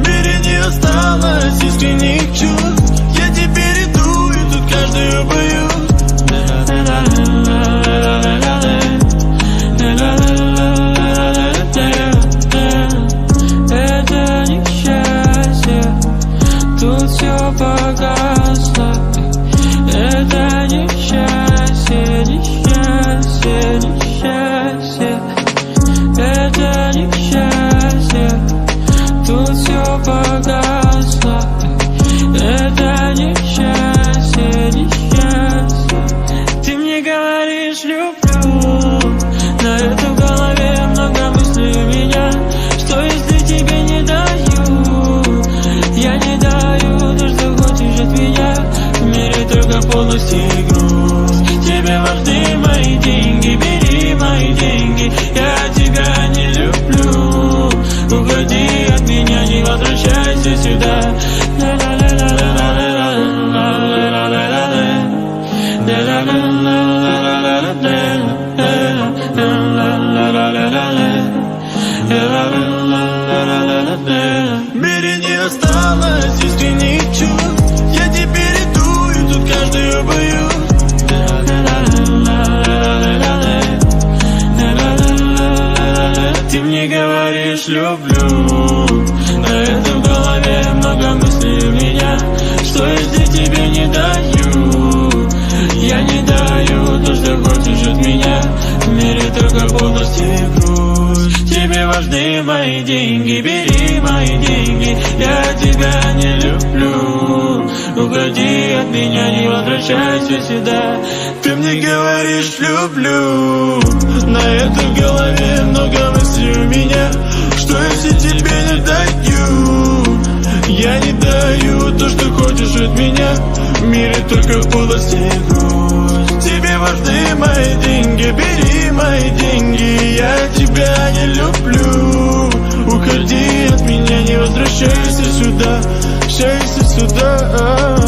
мире не осталось искренних чувств. Я теперь иду, и тут каждую боюсь. Это несчастье, тут все погасло. Это несчастье, несчастье, несчастье. Это несчастье, тут все погасло. Это несчастье, несчастье. Ты мне говоришь люблю, на это в голове много мыслей у меня. Что если тебе не даю? Я не даю то, что хочешь от меня. В мире только полностью и грусть. Тебе важны мои деньги, бери мои деньги. Я тебя не люблю. Уходи от меня, не возвращайся сюда. В мире не осталось искренних чувств. Я теперь иду, и тут каждую боюсь. Ты мне говоришь люблю, на это в голове много мыслей у меня. Что если тебе не даю? Я не даю то, что хочешь от меня. В мире только полностью и грусть. Тебе важны мои деньги, бери мои деньги. Я тебя не люблю. Уходи от меня, не возвращайся сюда. Ты мне говоришь люблю, на это в голове много мыслей у меня. Что если тебе не даю? Я не даю то, что хочешь от меня. В мире только полости и грусть. Тебе важны мои деньги, бери мои деньги. Я тебя не люблю. Уходи от меня, не возвращайся сюда, возвращайся сюда.